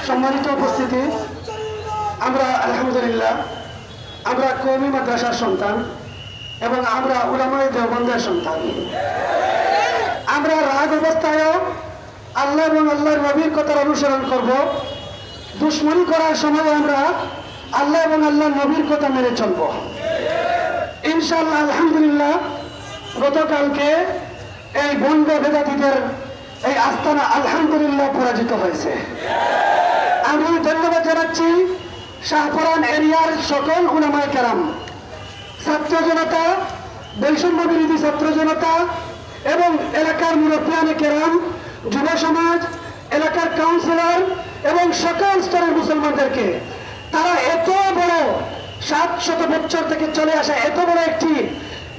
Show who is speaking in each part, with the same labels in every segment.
Speaker 1: সম্মানিত উপস্থিতি, আমরা আলহামদুলিল্লাহ আমরা কওমি মাদ্রাসার সন্তান এবং আমরা উলামায়ে দেওবন্দের সন্তান। আমরা রাগ অবস্থায়ও আল্লাহ এবং আল্লাহর নবীর কথার অনুসরণ করব। দুশ্মনী করার সময় আমরা আল্লাহ এবং আল্লাহর নবীর কথা মেনে চলব ইনশাআল্লাহ। আলহামদুলিল্লাহ গতকালকে এই বঙ্গ বেদাতীদের এই আস্তানা আলহামদুলিল্লাহ পরাজিত হয়েছে। আমি ধন্যবাদ জানাচ্ছি শাহপরান এরিয়ার সকল উলামায়ে কেরাম, ছাত্র জনতা, বৈষম্য বিরোধী ছাত্র জনতা এবং এলাকার মুরব্বিয়ানে কেরাম, যুব সমাজ, এলাকার কাউন্সিলর এবং সকল স্তরের মুসলমানদেরকে তারা এত বড় 700 বছর থেকে চলে আসা এত বড় একটি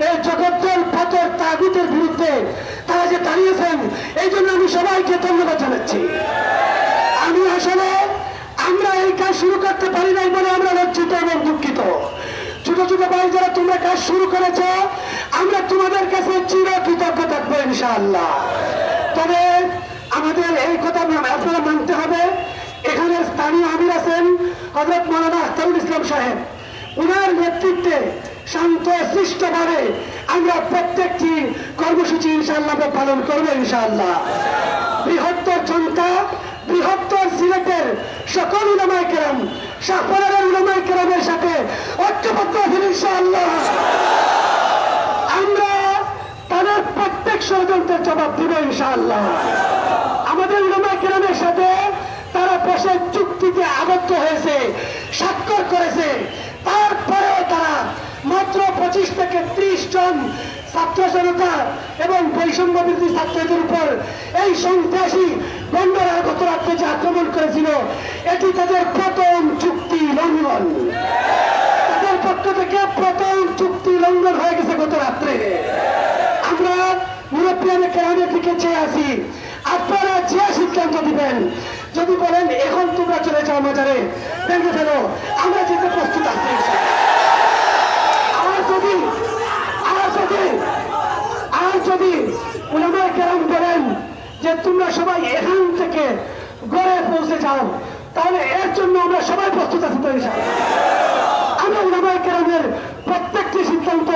Speaker 1: এই জগদ্দল পাথর তাগুতের বিরুদ্ধে তারা যে দাঁড়িয়েছেন, এই জন্য আমি সবাইকে ধন্যবাদ জানাচ্ছি। আমি আসলে আমরা এই কাজ শুরু করতে পারি নাই বলে আমরা লজ্জিত এবং দুঃখিত। ছোট ছোট ভাই যারা তোমরা কাজ শুরু করেছ, আমরা তোমাদের কাছে চিরকৃতজ্ঞ থাকবো ইনশাআল্লাহ। তবে আমাদের এই কথা আপনারা মানতে হবে, এখানে স্থানীয় আমির আছেন হযরত মাওলানা আখতারুল ইসলাম সাহেব, উনার নেতৃত্বে শান্ত সৃষ্টভাবে আমরা প্রত্যেকটি কর্মসূচি ইনশাআল্লাহ পালন করবো ইনশাআল্লাহ। বৃহত্তর জনতা, বৃহত্তর সিলেটের সকল উলামায়ে কেরাম, শাহপরানের উলামায়ে কেরামের সাথে ঐক্যবদ্ধ হবেন ইনশাআল্লাহ। আমরা তাদের প্রত্যেক ষড়যন্ত্রের জবাব দিব ইনশাআল্লাহ। আমাদের উলামায়ে কেরামের সাথে তারা বসে চুক্তিতে আবদ্ধ হয়েছে, স্বাক্ষর করেছে, তারপরেও তারা মাত্র 25 থেকে 30 জন ছাত্র জনতা এবং বৈষম্য বিরোধী ছাত্রদের উপর এই সন্ত্রাসী বন্ধুরা গত রাত্রে যে আক্রমণ করেছিল, এটি তাদের প্রথম চুক্তি লঙ্ঘন। তাদের পক্ষ থেকে প্রথম চুক্তি লঙ্ঘন হয়ে গেছে গত রাত্রে। আমরা মুরব্বিয়ানে কেরামের দিকে চেয়ে আছি, আপনারা যে সিদ্ধান্ত দিবেন, যদি বলেন এখন তোমরা চলে যাও মাজারে ভেঙে ফেলো, আমরা যেতে প্রস্তুত আছি। আর যদি উলামায়ে কেরাম বলেন যে তোমরা সবাই এখান থেকে গড়ে পৌঁছে যাও, তাহলে এর জন্য আমরা সবাই প্রস্তুত আছি। তো ইনশাআল্লাহ আমরা উলামায়ে কেরামের প্রত্যেকটি সিদ্ধান্ত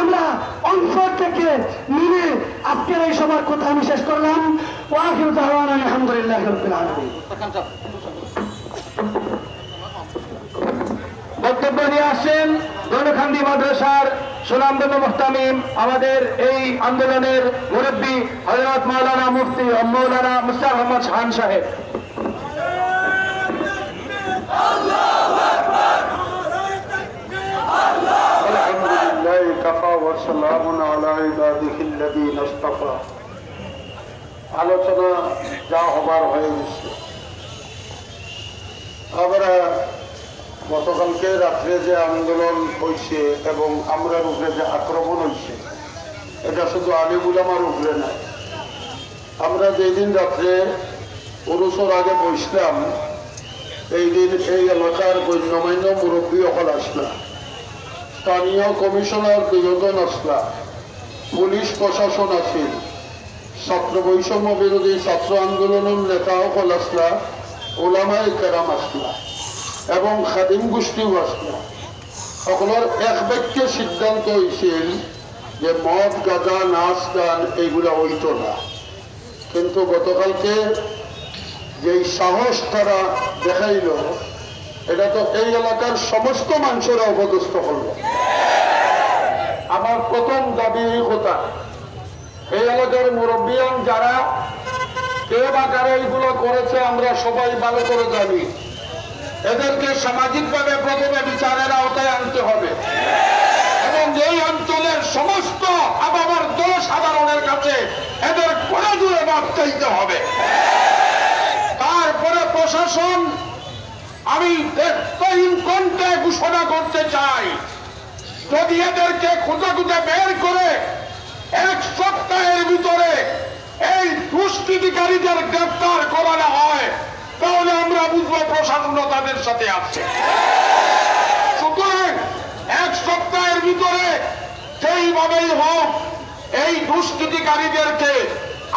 Speaker 1: আমরা অন্তর থেকে মেনে আজকের এই সবার কথা আমি শেষ করলাম। ওয়া আখিরু দাওয়ানা আলহামদুলিল্লাহি রাব্বিল আলামিন।
Speaker 2: বক্তব্য নিয়ে আসছেন দৌলতখান্দি মাদ্রাসার সুনামধন্য মুহতামিম, আমাদের এই আন্দোলনের মুরব্বী হযরত মাওলানা মুফতি মাওলানা মুশতাক আহমদ খান সাহেব।
Speaker 3: আলহামদুলিল্লাহি কাফা ওয়া সালামুন আলা ইবাদিহিল্লাযীনা ইসতাফা। আলোচনা যা হবার হয়ে গেছে। আমরা গতকালকে রাত্রে যে আন্দোলন হয়েছে এবং আমরার উপরে যে আক্রমণ হয়েছে, এটা শুধু আলিম উলামার উপরে নয়। আমরা যেদিন রাত্রে পুরুষের আগে বসলাম, এই দিন এই এলাকার গণ্যমান্য মুরব্বী অকল আসলা, স্থানীয় কমিশনার 2 জন আসলা, পুলিশ প্রশাসন আছিল, ছাত্র বৈষম্য বিরোধী ছাত্র আন্দোলনের নেতা অকল আসলা, ওলামায়ে কেরাম আসলা এবং খাদিম গোষ্ঠীও আসলা। সকলের এক বাক্যে সিদ্ধান্ত হয়েছিল যে মদ, গাঁজা, নাচ, গান এইগুলা হইত না। কিন্তু গতকালকে যেই সাহস তারা দেখাইল, এটা তো এই এলাকার সমস্ত মানুষেরা অপদস্থ করল। আমার প্রথম দাবি এই কথা, এই এলাকার মুরব্বিয়ান যারা কে বা কারা এইগুলো করেছে আমরা সবাই ভালো করে জানি। এদেরকে সামাজিকভাবে প্রথমে বিচারের আওতায় আনতে হবে এবং এই অঞ্চলের সমস্ত আবাবার জনসাধারণের কাছে এদের করে দূরে মাপ চাইতে হবে। তারপরে প্রশাসন, আমি কণ্ঠে ঘোষণা করতে চাই, যদি এদেরকে খুঁজে খুঁজে বের করে 1 সপ্তাহের ভিতরে এই দুষ্কৃতিকারীদের গ্রেফতার করানো হয়, তাহলে আমরা বুঝবো প্রশাসন তাদের সাথে আছে। সুতরাং 1 সপ্তাহের ভিতরে যেইভাবেই হোক এই দুষ্কৃতিকারীদেরকে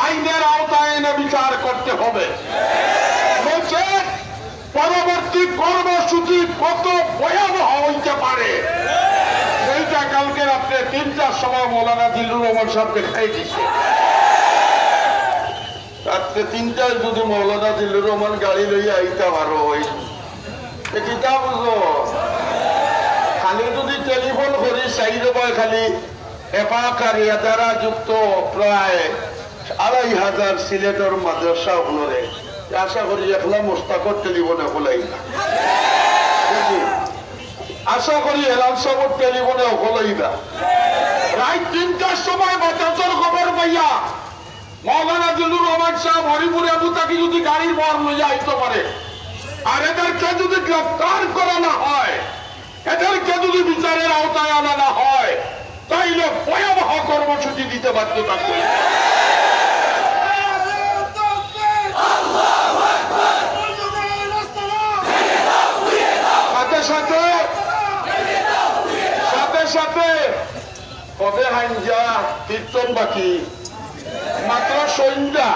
Speaker 3: আইনের আওতায় এনে বিচার করতে হবে। একটি কর্মসূচি কত ভয়াবহ হইতে পারে সেইটা কালকে রাত্রে 3টার সময় মৌলানা জিল্লুর রহমান সাহেবকে খাই দিছে। রাত্রে 3টায় যদি মৌলানা জিল্লুর রহমান গাড়ি লইয়া আইতে পারো কিতা বুঝো খালি যদি টেলিফোন করি চাই দেবয় খালি এপাকার দ্বারা যুক্ত প্রায় 2500 সিলেটের মাদ্রাসা হলরে আশা করি একলা মোস্তাকর টেলিফোনে হলাই না, আশা করি এলাম সবর টেলিফোনে হলাই না। রাত 3টার সময় বাতাসের খবর পাইয়া মৌলানা জিল্লুর রহমান সাহেব হরিপুরে আবু তাকে যদি গাড়ির বর লইয়া আইতে পারে আর এদেরকে যদি গ্রেফতার করা না হয়, এদেরকে যদি বিচারের আওতায় আনা না হয়, তাইলে ভয়াবহ কর্মসূচি দিতে বাধ্য থাকবে। সাথে সাথে সাথে কবে হাইঞ্জা কীর্তন বাকি, মাত্র সন্ধ্যা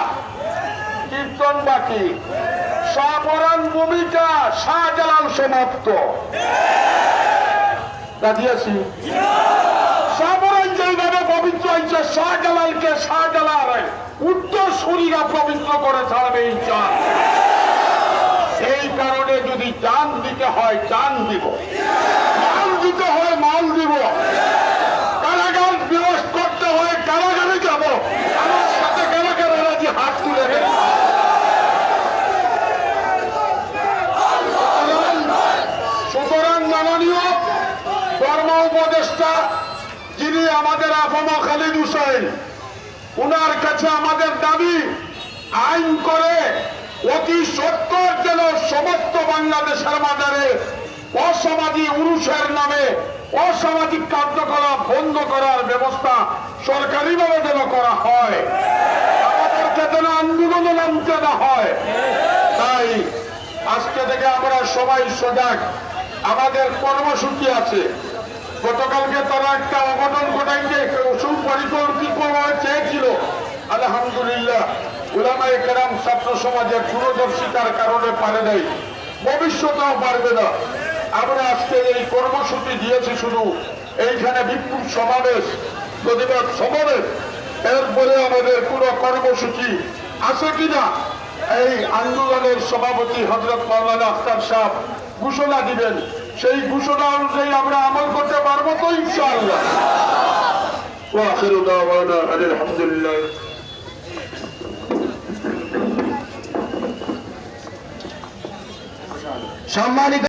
Speaker 3: কীর্তন বাকি, শাহপরান ভূমিকা শাহজালাল সমাপ্ত। রাজিয়াছি শাহপরান যেভাবে পবিত্র হয়েছে শাহজালালকে শাহজালাল উত্তর শরীরা পবিত্র করে ছাড়বে এই চাঁদ। এই কারণে যদি জান দিতে হয় জান দিব, মাল দিতে হয় মাল দিব, কারাগার বিরোধ করতে হয় কারাগারে যাব। আমার সাথে কারাগারে রাজি হাত তুলে দেন। সুতরাং মাননীয় ধর্ম উপদেষ্টা যিনি আমাদের আফামা খালিদ হুসাইন, উনার কাছে আমাদের দাবি আইন করে অতি সত্তর যেন সমস্ত বাংলাদেশের বাজারে অসামাজিক উরুষের নামে অসামাজিক কার্যকলাপ বন্ধ করার ব্যবস্থা সরকারিভাবে যেন করা হয়, আমাদেরকে যেন আন্দোলনে নামতে না হয়। তাই আজকে থেকে আমরা সবাই সজাগ। আমাদের কর্মসূচি আছে। গতকালকে তারা একটা অঘটন ঘটাইতে সুপরিকল্পিত চেয়েছিল, আলহামদুলিল্লাহ উলামায়ে কেরাম ছাত্র সমাজের দূরদর্শিতার কারণে পারে নাই, ভবিষ্যতেও পারবে না। আমরা আজকে এই কর্মসূচি দিয়েছি শুধু এইখানে বিক্ষোভ সমাবেশ, প্রতিবাদ সমাবেশ, এরপরে আমাদের কোন কর্মসূচি আছে কিনা এই আন্দোলনের সভাপতি হযরত মাওলানা আখতার সাহেব ঘোষণা দিবেন। সেই ঘোষণা অনুযায়ী আমরা আমল করতে পারবো তো ইনশাআল্লাহ। ওয়া আখিরু দাওয়ানা আলহামদুলিল্লাহ।
Speaker 1: সম্মানিত